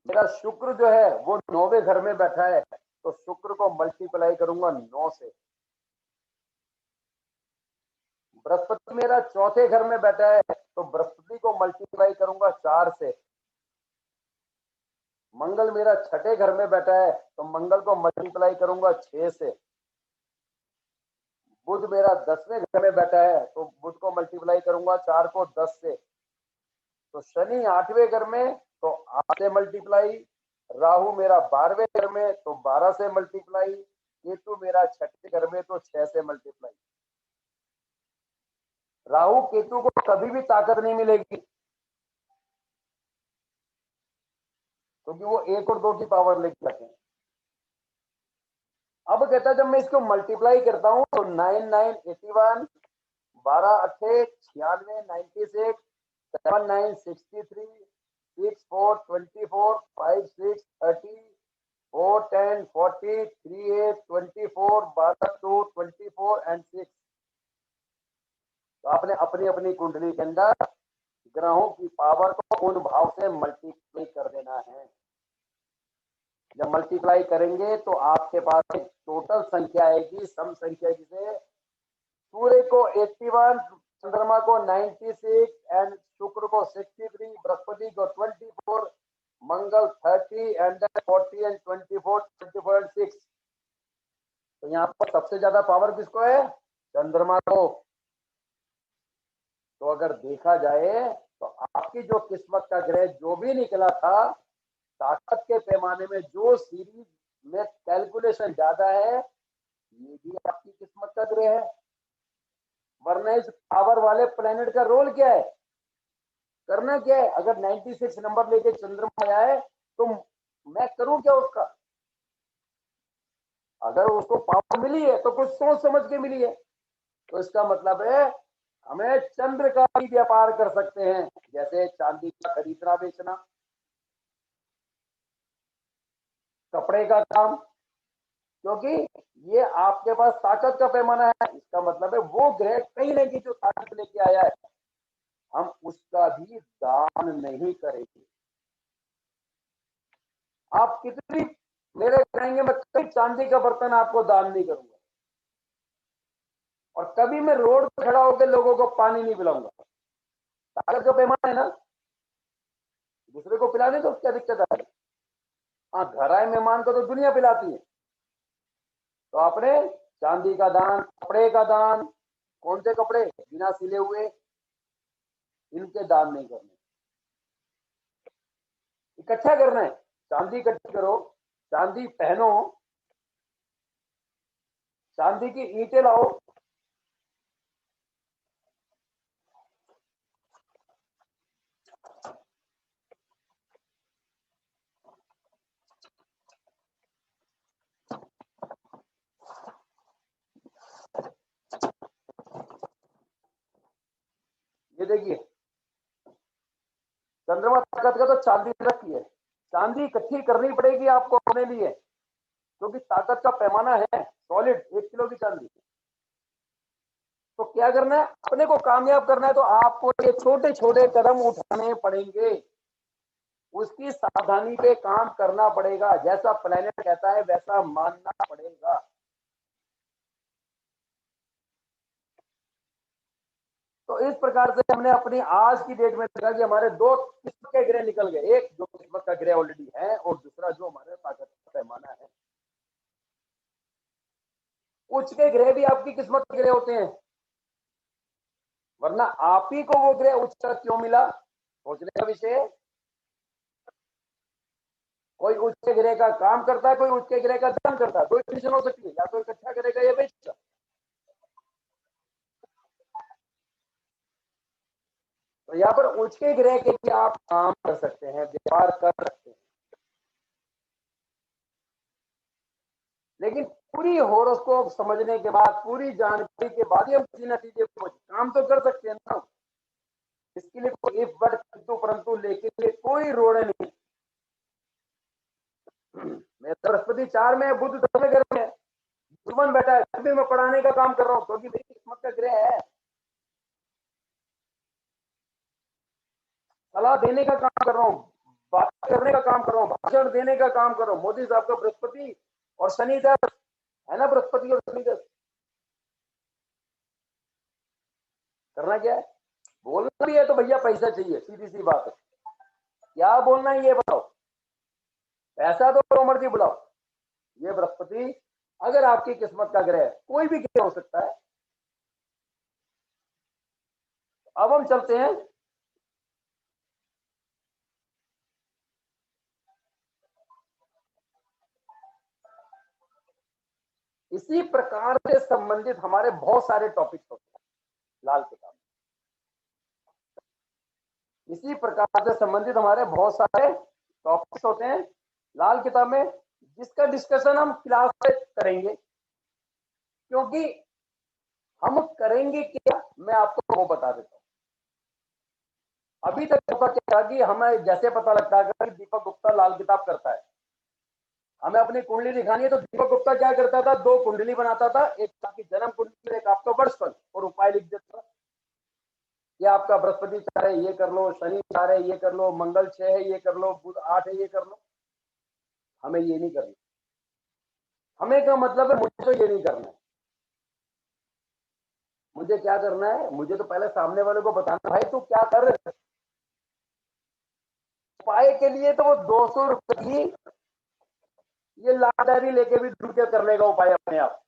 मेरा शुक्र जो है वो 9वें घर में बैठा है, तो शुक्र को मल्टीप्लाई करूंगा 9 से। बृहस्पति मेरा 4थे घर में बैठा है, तो बृहस्पति को मल्टीप्लाई करूंगा 4 से। मंगल मेरा 6ठे घर में बैठा है, तो मंगल को मल्टीप्लाई करूंगा 6 से। बुध मेरा 10वें घर में बैठा है, तो बुध को मल्टीप्लाई करूंगा 4 को 10 से। तो शनि 8वें घर में, तो 8 से मल्टीप्लाई। राहु मेरा 12वें घर में, तो 12 से मल्टीप्लाई। केतु मेरा छठे घर में, तो 6 से मल्टीप्लाई। राहु केतु को कभी भी ताकत नहीं मिलेगी, क्योंकि वो 1 और 2 की पावर लेके आते हैं। अब कहता है जब मैं इसको मल्टीप्लाई करता हूं तो 9 9 81, 12 8 96, 96, 7 9 63, 6 4 24, 5 6 30, 4 10 40, 3 8 24, 12 2 24 एंड 6। तो आपने अपनी अपनी कुंडली के अंदर ग्रहों की पावर को उन भाव से मल्टीप्लाई कर देना है। जब मल्टीप्लाई करेंगे तो आपके पास एक टोटल संख्या आएगी, सम संख्या, जिसे सूर्य को 81, चंद्रमा को 96 एंड शुक्र को 63, बृहस्पति को 24, मंगल 30 एंड 40 एंड 24 24 एंड 6। तो यहाँ पर सबसे ज्यादा पावर किसको है? चंद्रमा को। तो अगर देखा जाए तो आपकी जो किस्मत का ग्रह जो भी निकला था, ताकत के पैमाने में जो सीरीज में कैलकुलेशन ज्यादा है, ये भी आपकी किस्मत का ग्रह है। वरना इस पावर वाले प्लेनेट का रोल क्या है, करना क्या है? अगर 96 नंबर लेके चंद्रमा आया है तो मैं करूं क्या उसका? अगर उसको पावर मिली है तो कुछ सोच समझ के मिली है। तो इसका मतलब है हमें चंद्र का भी व्यापार कर सकते हैं, जैसे चांदी का खरीदना बेचना, कपड़े का काम, क्योंकि ये आपके पास ताकत का पैमाना है। इसका मतलब है वो ग्रह कहीं ना कहीं जो ताकत लेके आया है, हम उसका भी दान नहीं करेंगे। आप कितनी मेरे कहेंगे, मैं कभी चांदी का बर्तन आपको दान नहीं करूंगा, और कभी मैं रोड पर खड़ा होकर लोगों को पानी नहीं पिलाऊंगा। ताकत का पैमाना है ना, दूसरे को पिलाने तो क्या दिक्कत है? हाँ, घर आए मेहमान को तो दुनिया पिलाती है। तो आपने चांदी का दान, कपड़े का दान, कौन से कपड़े? बिना सिले हुए, इनके दान नहीं करने, इकट्ठा करना है। चांदी इकट्ठी करो, चांदी पहनो, चांदी की ईंटें लाओ। ये देखिए, चंद्रमा ताकत का तो चांदी रखी है, चांदी इकट्ठी करनी पड़ेगी आपको अपने लिए, क्योंकि ताकत का पैमाना है सॉलिड 1 किलो की चांदी। तो क्या करना है? अपने को कामयाब करना है तो आपको ये छोटे छोटे कदम उठाने पड़ेंगे, उसकी सावधानी पे काम करना पड़ेगा, जैसा प्लेनेट कहता है वैसा मानना पड़ेगा। तो इस प्रकार से हमने अपनी आज की डेट में देखा कि हमारे 2 किस्म के ग्रह निकल गए, एक जो किस्मत का ग्रह ऑलरेडी है, और दूसरा जो हमारे ताकत का पैमाना है। उच्च के ग्रह भी आपकी किस्मत के ग्रह होते हैं, वरना आप ही को वो ग्रह उच्च का क्यों मिला, सोचने का विषय है। कोई उच्च ग्रह का काम करता है, कोई उच्च ग्रह का दान करता है, दो कंडीशन हो सकती है, या तो इकट्ठा करेगा या बेचेगा। तो यहाँ पर उच्च के ग्रह के भी आप काम कर सकते हैं, व्यापार कर सकते हैं, लेकिन पूरी होरोस्कोप समझने के बाद, पूरी जानकारी के बाद ही हम किसी नतीजे पर काम तो कर सकते हैं ना। इसके लिए कोई इफ बट किंतु परंतु लेकिन लिए कोई रोड़े नहीं। मैं बृहस्पति 4 में, बुध 10वें घर में, दुश्मन बैठा है, फिर भी मैं पढ़ाने का काम कर रहा हूँ, क्योंकि मेरी किस्मत का ग्रह है। सलाह देने का काम कर रहा हूँ, बात करने का काम कर रहा हूँ, भाषण देने का काम कर रहा हूँ। मोदी साहब का बृहस्पति और शनिदेव है ना, बृहस्पति और शनिदेव। करना क्या है? बोलना भी है तो भैया पैसा चाहिए, सीधी सी बात है। क्या बोलना है ये बताओ, पैसा तो जो मर्जी बुलाओ। ये बृहस्पति अगर आपकी किस्मत का ग्रह है, कोई भी ग्रह हो सकता है। अब हम चलते हैं इसी प्रकार से संबंधित हमारे बहुत सारे टॉपिक्स होते हैं लाल किताब में। इसी प्रकार से संबंधित हमारे बहुत सारे टॉपिक्स होते हैं लाल किताब में, जिसका डिस्कशन हम क्लास में करेंगे। क्योंकि हम करेंगे क्या, मैं आपको वो बता देता हूँ। अभी तक होता क्या था कि हमें जैसे पता लगता है कि दीपक गुप्ता लाल किताब करता है, हमें अपनी कुंडली दिखानी है, तो दीपक गुप्ता क्या करता था, 2 कुंडली बनाता था, एक आपकी जन्म कुंडली, एक आपका वर्षफल, और उपाय लिख देता था। ये आपका बृहस्पति 4 है, ये कर लो, शनि 4 है, ये कर लो, मंगल 6 है, ये कर लो, बुध 8 है, ये कर लो। हमें ये नहीं करना। हमें क्या मतलब है, मुझे तो ये नहीं करना है। मुझे क्या करना है, मुझे तो पहले सामने वाले को बताना, भाई तू क्या कर रहे है। उपाय के लिए तो वो 200 रुपए की ये लाल डायरी लेके भी ढूंढ के करने का उपाय अपने आप।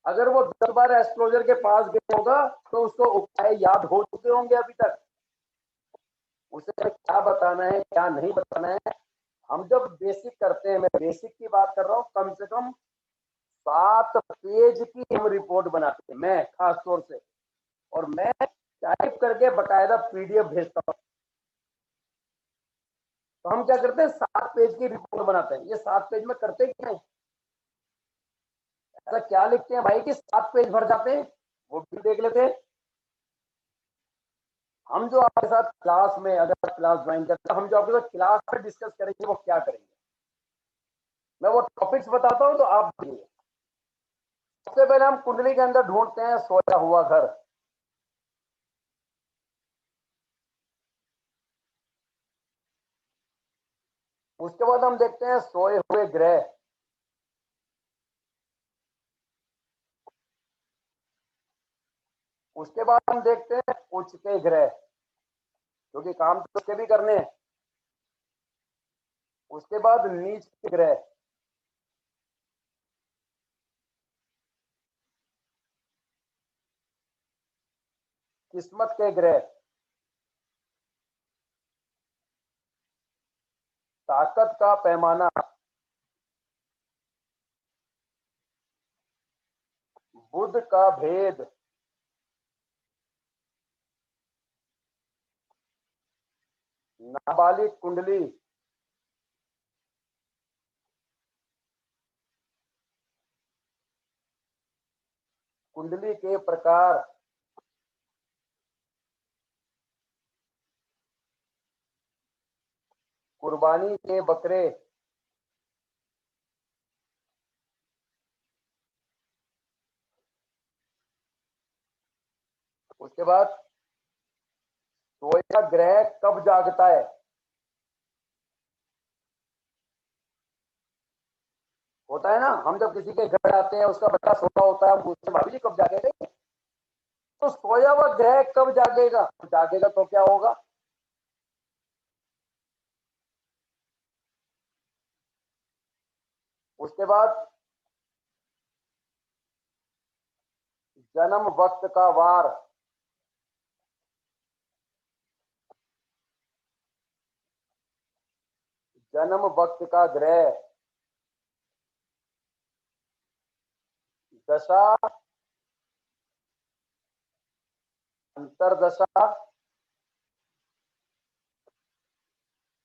अगर वो 10 बार एस्ट्रोलॉजर के पास गया होगा तो उसको उपाय याद हो चुके होंगे अभी तक। उसे क्या बताना है क्या नहीं बताना है। हम जब बेसिक करते हैं, मैं बेसिक की बात कर रहा हूँ, कम से कम 7 पेज की हम रिपोर्ट बनाते हैं, मैं खास तौर से, और मैं टाइप करके बकायदा पीडीएफ भेजता हूँ। तो हम क्या करते हैं, 7 पेज की रिपोर्ट बनाते हैं। ये 7 पेज में करते क्या है, ऐसा क्या लिखते हैं भाई कि 7 पेज भर जाते हैं, वो भी देख लेते हैं। हम जो आपके साथ क्लास में, अगर क्लास ज्वाइन करते हैं, हम जो आपके साथ क्लास में डिस्कस करेंगे वो क्या करेंगे, मैं वो टॉपिक्स बताता हूं, तो आप देखिए। सबसे पहले हम कुंडली के अंदर ढूंढते हैं सोया हुआ घर। उसके बाद हम देखते हैं सोए हुए ग्रह। उसके बाद हम देखते हैं उच्च के ग्रह, क्योंकि काम तो उसके भी करने हैं। उसके बाद नीच के ग्रह। किस्मत के ग्रह। ताकत का पैमाना। बुध का भेद। नाबालिग कुंडली। कुंडली के प्रकार। कुर्बानी के बकरे। उसके बाद सोया ग्रह कब जागता है। होता है ना, हम जब किसी के घर आते हैं, उसका बच्चा सोया होता है, हम पूछते हैं भाभी जी कब जागेगा, तो सोया हुआ ग्रह कब जागेगा, जागेगा तो क्या होगा। उसके बाद जन्म वक्त का वार। जन्म वक्त का ग्रह। दशा। अंतरदशा।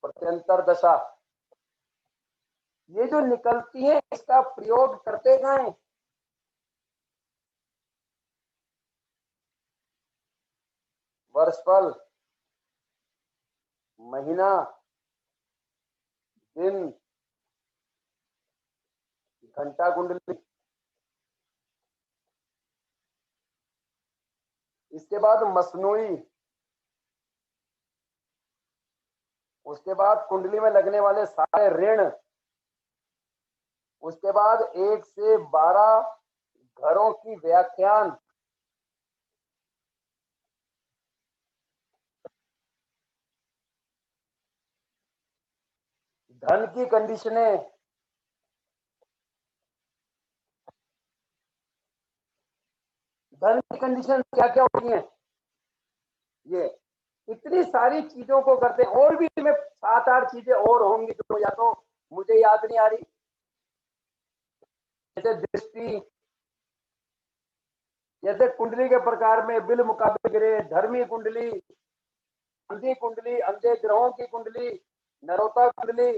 प्रत्यंतर दशा। ये जो निकलती है, इसका प्रयोग करते कहाँ हैं, वर्षफल, महीना, दिन, घंटा कुंडली। इसके बाद मसनूई। उसके बाद कुंडली में लगने वाले सारे ऋण। उसके बाद 1 से 12 घरों की व्याख्यान। धन की कंडीशनें। धन की कंडीशन क्या क्या होती हैं, ये इतनी सारी चीजों को करते हैं। और भी इसमें 7-8 चीजें और होंगी जो या तो मुझे याद नहीं आ रही। जैसे दृष्टि, जैसे कुंडली के प्रकार में बिल मुकाबले ग्रह, धर्मी कुंडली, अंधी कुंडली, अंधे ग्रहों की कुंडली, नरोत्ता कुंडली,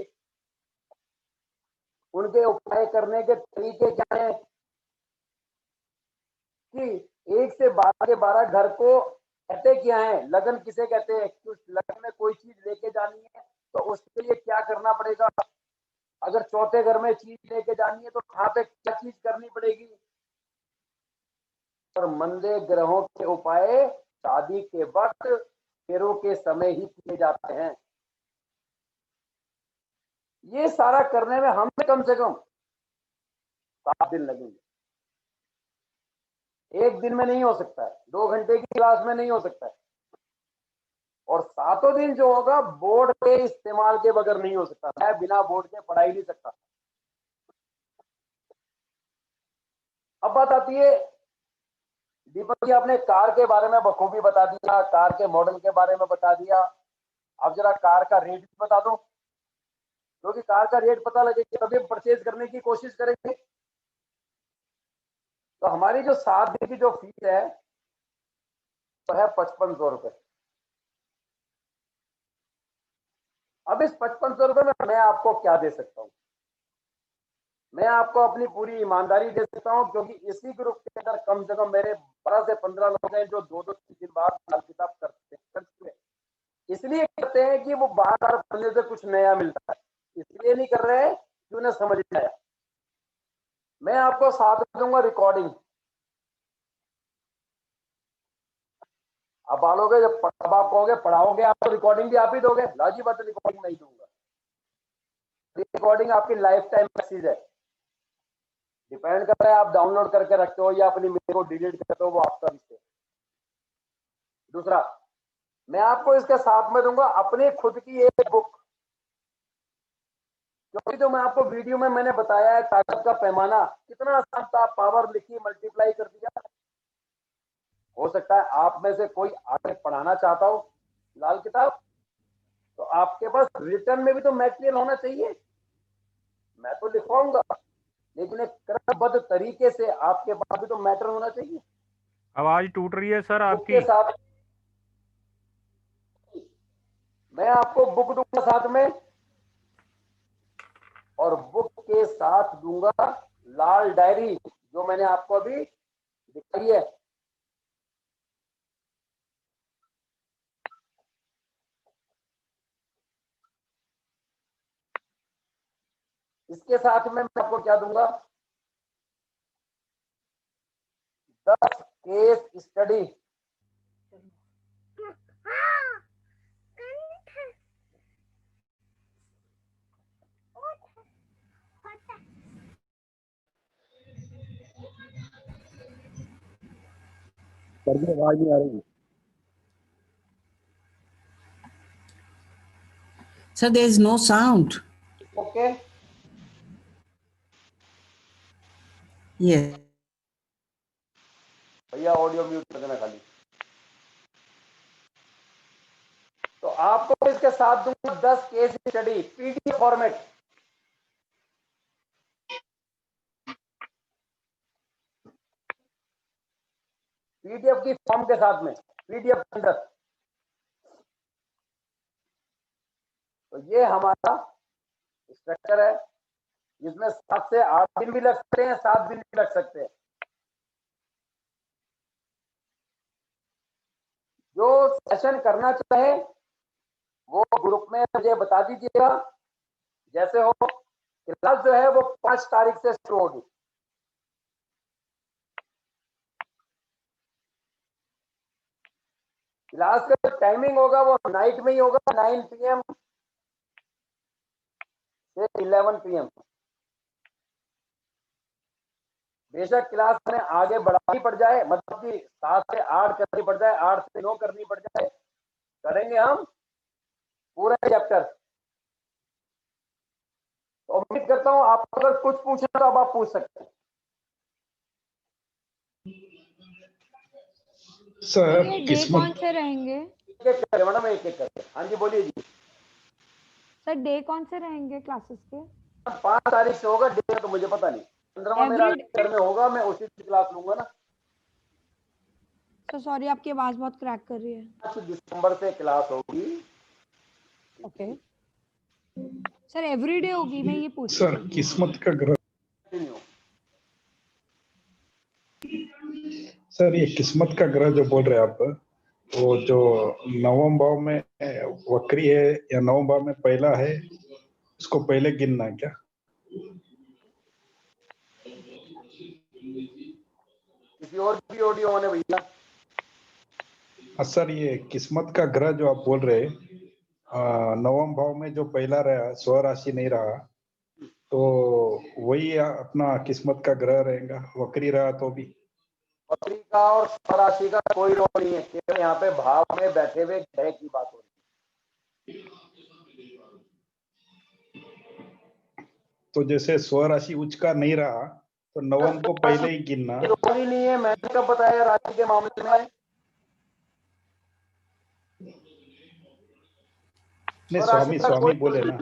उनके उपाय करने के तरीके क्या है कि 1 से 12 के 12 घर को कहते क्या है, लगन किसे कहते हैं, कि उस लगन में कोई चीज लेके जानी है तो उसके लिए क्या करना पड़ेगा, अगर चौथे घर में चीज लेके जानी है तो वहां पे क्या चीज करनी पड़ेगी। और मंदे ग्रहों के उपाय शादी के वक्त फेरों के समय ही किए जाते हैं। ये सारा करने में हमें कम से कम 7 दिन लगेंगे। एक दिन में नहीं हो सकता है, 2 घंटे की क्लास में नहीं हो सकता है, और 7 दिन जो होगा बोर्ड के इस्तेमाल के बगैर नहीं हो सकता। मैं बिना बोर्ड के पढ़ा ही नहीं सकता। अब बात आती है, दीपक जी आपने कार के बारे में बखूबी बता दिया, कार के मॉडल के बारे में बता दिया। अब जरा कार का रेट भी बता दो, क्योंकि कार का रेट पता लगेगा तभी परचेज करने की कोशिश करेंगे। तो हमारी जो 7 दिन की जो फीस है वो है 5500 रुपए। अब इस 5500 रुपए में मैं आपको क्या दे सकता हूं, मैं आपको अपनी पूरी ईमानदारी दे सकता हूं, क्योंकि इसी ग्रुप के अंदर कम से कम मेरे 12 से 15 लोग हैं जो 2-2-3 दिन बाद हिसाब किताब करते हैं। इसलिए करते हैं कि वो बार-बार पढ़ने से कुछ नया मिलता है, इसलिए नहीं कर रहे हैं कि उन्हें समझ नहीं आया। मैं आपको साथ में दूंगा रिकॉर्डिंग। आप पालोगे, जब आप कहोगे पढ़ाओगे आप तो रिकॉर्डिंग भी आप ही दोगे, लाजी बात, रिकॉर्डिंग नहीं दूंगा। रिकॉर्डिंग आपकी लाइफ टाइम मैसेज है, डिपेंड कर रहा है आप डाउनलोड करके रखते हो या अपनी मेल को डिलीट करते हो, वो आपका विषय। दूसरा, मैं आपको इसके साथ में दूंगा अपनी खुद की एक बुक, क्योंकि जो मैं आपको वीडियो में मैंने बताया है ताकत का पैमाना कितना आसान था, पावर लिखी मल्टीप्लाई कर दिया। हो सकता है आप में से कोई आगे पढ़ाना चाहता हो लाल किताब, तो आपके पास रिटर्न में भी तो मैटेरियल होना चाहिए। मैं तो लिखवाऊंगा, लेकिन एक क्रमबद्ध तरीके से आपके पास भी तो मैटर होना चाहिए। आवाज टूट रही है सर बुक आपकी। के साथ मैं आपको बुक दूंगा साथ में, और बुक के साथ दूंगा लाल डायरी जो मैंने आपको अभी दिखाई है। इसके साथ में मैं आपको क्या दूंगा, 10 केस स्टडी। आवाज नहीं आ रही Sir, there is no sound. Okay. Yes. भैया ऑडियो म्यूट कर देना खाली। तो आपको इसके साथ दूंगा 10 case study PDF format. PDF की फॉर्म के साथ में, पीडीएफ के अंदर। तो ये हमारा स्ट्रक्चर है, जिसमें 7 से 8 दिन भी लग सकते हैं, 7 दिन भी लग सकते हैं। जो सेशन करना चाहे वो ग्रुप में मुझे बता दीजिएगा। जैसे हो, क्लास जो है वो 5 तारीख से शुरू होगी। क्लास का टाइमिंग होगा वो नाइट में ही होगा, 9 PM से 11 PM। बेशक क्लास में आगे बढ़ानी पड़ जाए, मतलब कि 7 से 8 करनी पड़ जाए, 8 से 9 करनी पड़ जाए, करेंगे हम पूरा चैप्टर। तो उम्मीद करता हूं आप अगर कुछ पूछना तो अब आप पूछ सकते हैं। सर डे कौन से रहेंगे? एक-एक करके मैडम, एक-एक करके। हाँ जी बोलिए जी। सर डे कौन से रहेंगे क्लासेस के? 5 तारीख से होगा, डेट तो मुझे पता नहीं, चंद्रमा मेरा Every घर में होगा, मैं उसी की क्लास लूंगा ना। so sorry, आपकी आवाज बहुत क्रैक कर रही है। 5 दिसंबर से क्लास होगी। ओके सर, एवरीडे होगी, मैं ये पूछ सर रही थी। किस्मत का ग्रह, कंटिन्यू। सर ये किस्मत का ग्रह जो बोल रहे हैं आप, वो जो नवम भाव में वक्री है या नवम भाव में पहला है, उसको पहले गिनना है क्या? किसी और भी ऑडियो होने भैया। सर ये किस्मत का ग्रह जो आप बोल रहे हैं, नवम भाव में जो पहला रहा, स्वराशि नहीं रहा, तो वही अपना किस्मत का ग्रह रहेगा। वक्री रहा तो भी वक्री का और स्वराशि का कोई रोल नहीं है, केवल यहाँ पे भाव में बैठे हुए ग्रह की बात हो रही है। तो जैसे स्वराशि उच्च का नहीं रहा तो नवम को पहले ही गिनना। रोल ही नहीं है, मैंने कब बताया राशि के मामले में। नहीं, स्वराशि स्वामी का स्वामी कोई बोले ना,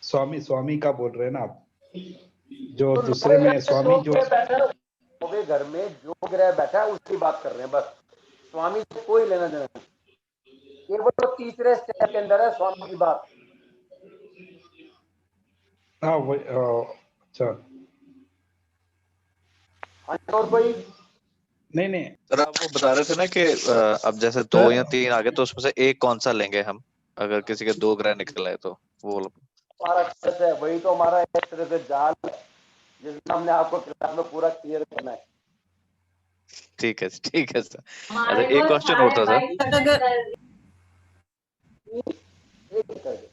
स्वामी स्वामी का बोल रहे हैं ना आप, जो तो दूसरे में स्वामी जो नौवे घर में जो ग्रह बैठा है उसकी बात कर रहे हैं बस। स्वामी से कोई लेना देना नहीं, केवल तो तीसरे स्टेप के अंदर है स्वामी की बात। हाँ वही, अच्छा और कोई नहीं नहीं सर आप वो बता रहे थे ना कि अब जैसे 2 या 3 आ गए तो उसमें से एक कौन सा लेंगे हम, अगर किसी के 2 ग्रह निकल आए तो वो हमारा कैसे है, वही तो हमारा एक तरह से जाल है जिसमें हमने आपको क्लास में पूरा क्लियर करना है। ठीक है सर। अच्छा एक क्वेश्चन और था सर।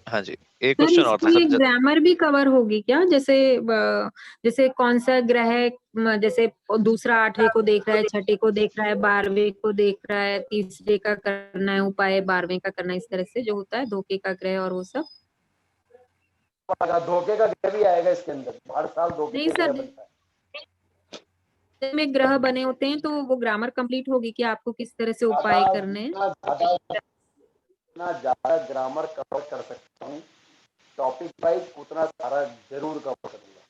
हाँ जी, एक सर क्वेश्चन और था इसकी सर। ग्रामर भी कवर होगी क्या? जैसे जैसे कौन सा ग्रह जैसे दूसरा 8वें को देख रहा है, 6ठे को देख रहा है, 12वें को देख रहा है, तीसरे का करना है उपाय, 12वें का करना है, इस तरह से जो होता है धोखे का ग्रह और वो सब। धोखे का ग्रह भी आएगा इसके अंदर, हर साल धोखे नहीं का ग्रह सर, बनता है। में ग्रह बने होते हैं तो वो ग्रामर कंप्लीट होगी कि आपको किस तरह से उपाय करने हैं? जितना ज्यादा ग्रामर कवर कर सकता हूँ टॉपिक वाइज उतना सारा जरूर कवर करूंगा।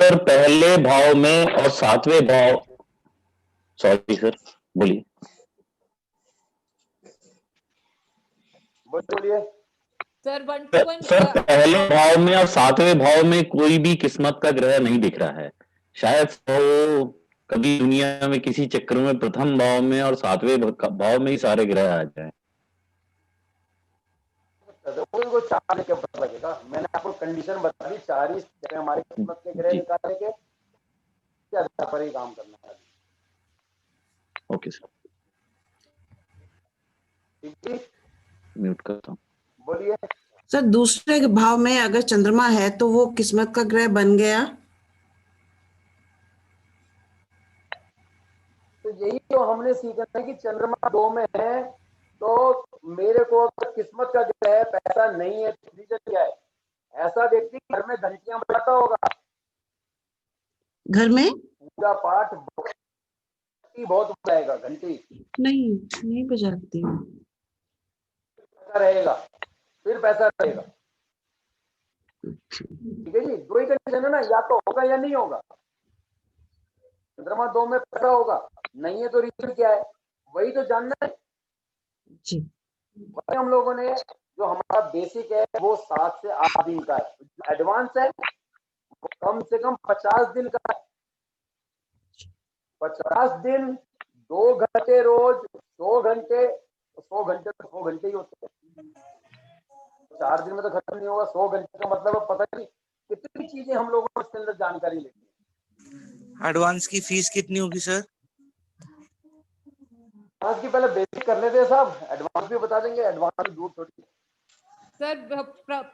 सर पहले भाव में और 7वें भाव, सॉरी सर बोलिए। बोलिए सर 1 to 1 सर पहले भाव में और 7वें भाव में कोई भी किस्मत का ग्रह नहीं दिख रहा है। शायद वो कभी दुनिया में किसी चक्कर में प्रथम भाव में और 7वें भाव में ही सारे ग्रह आ जाए। उनको 4 लेके पता लगेगा। मैंने आपको कंडीशन बता दी, 4 ही हमारे किस्मत के ग्रह निकालने के आधार पर ही काम करना है। ओके सर, ठीक है, म्यूट करता हूँ। बोलिए। सर दूसरे भाव में अगर चंद्रमा है तो वो किस्मत का ग्रह बन गया। तो यही तो हमने सीखा है कि चंद्रमा 2 में है तो मेरे को अगर किस्मत का ग्रह है, पैसा नहीं है, रीजन क्या है? ऐसा व्यक्ति घर में घंटियां बजाता होगा, घर में पूजा पाठ बहुत बजाएगा, घंटी नहीं बजाती हूँ। रहेगा, फिर पैसा रहेगा। ठीक है जी, 2 ही कंडीशन है ना, या तो होगा या नहीं होगा। चंद्रमा 2 में पैसा होगा, नहीं है तो रीजन क्या है, वही तो जानना है जी। वही हम लोगों ने जो हमारा बेसिक है वो 7 से 8 दिन का है, जो एडवांस है वो कम से कम 50 दिन का है। 50 दिन 2 घंटे रोज, 100 घंटे ही होते हैं। 4 दिन में तो खत्म नहीं होगा। 100 घंटे का मतलब पता नहीं कितनी चीजें हम लोगों को इसके अंदर जानकारी लेनी है। एडवांस की फीस कितनी होगी सर? एडवांस की पहले बेसिक कर लेते हैं साहब, एडवांस भी बता देंगे। एडवांस दूर थोड़ी। सर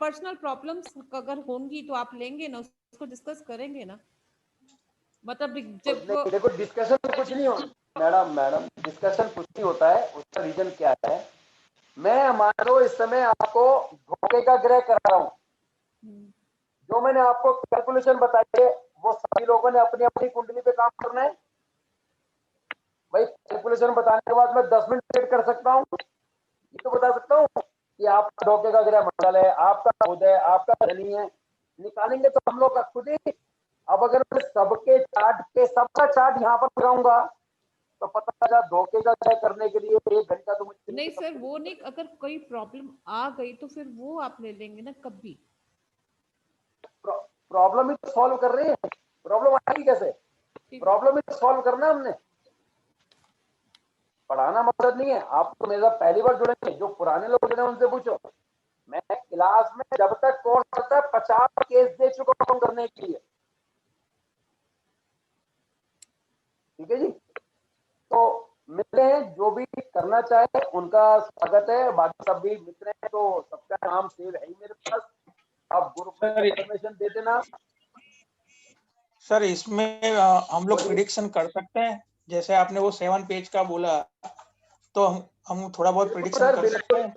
पर्सनल प्रॉब्लम्स अगर होंगी तो आप लेंगे ना, उसको डिस्कस करेंगे ना, मतलब जब देखो डिस्कशन तो कुछ नहीं होता मैडम डिस्कशन कुछ नहीं होता है। उसका रीजन क्या है, मैं मान लो इस समय आपको धोखे का ग्रह कर रहा हूँ, जो मैंने आपको कैलकुलेशन बताई है वो सभी लोगों ने अपनी अपनी कुंडली पे काम करना है। भाई कैलकुलेशन बताने के बाद मैं 10 मिनट वेट कर सकता हूँ, ये तो बता सकता हूँ कि आपका धोखे का ग्रह मंगल है, आपका बुध है, आपका शनि है, निकालेंगे तो हम लोग खुद ही अब अगर मैं सबके चार्ट के सबका चार्ट यहाँ पर लगाऊंगा तो पता चला धोखे का तय करने के लिए 1 घंटा तो मुझे नहीं सर, वो नहीं, अगर कोई प्रॉब्लम आ गई तो फिर वो आप ले लेंगे ना कभी। प्रॉब्लम ही तो सॉल्व कर रहे हैं, प्रॉब्लम आएगी कैसे? प्रॉब्लम ही तो सॉल्व करना हमने, पढ़ाना मकसद नहीं है। आप तो मेरे साथ पहली बार जुड़ेंगे, जो पुराने लोग जुड़े उनसे पूछो। मैं क्लास में जब तक कोर्स करता है 50 केस दे चुका हूं करने के लिए, ठीक है जी। तो मिलते हैं, जो भी करना चाहे उनका स्वागत है, बाकी सब भी मित्र हैं तो सबका नाम सेव है ही मेरे पास, आप ग्रुप में इन्फॉर्मेशन दे देना। सर इसमें हम लोग प्रिडिक्शन कर सकते हैं, जैसे आपने वो 7 पेज का बोला, तो हम थोड़ा बहुत प्रिडिक्शन कर सकते हैं।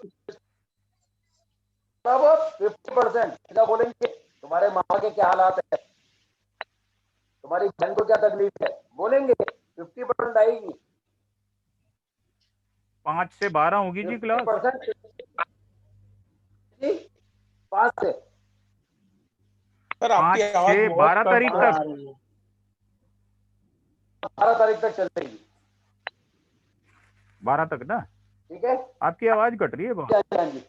50% क्या बोलेंगे, तुम्हारे माँ के क्या हालात है, तुम्हारी बहन को क्या तकलीफ है, बोलेंगे 50% आएगी। 5 से 12 होगी जी क्लास। 5 से सर आपकी 5 आवाज से 12 तारीख तक, 12 तारीख तक चलेगी, 12 तक ना। ठीक है। आपकी आवाज कट रही है बहुत। हाँ जी,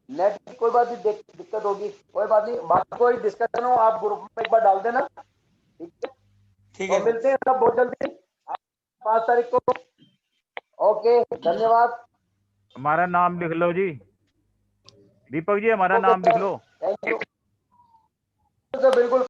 नेट की कोई बात नहीं, दिक्कत होगी कोई बात नहीं, बात कोई डिस्कशन हो आप ग्रुप में एक बार डाल देना, ठीक है। ठीक है, तो मिलते हैं सब बहुत जल्दी 5 तारीख को। ओके, धन्यवाद। हमारा नाम लिख लो जी, दीपक जी हमारा नाम लिख लो। थैंक यू सर, बिल्कुल।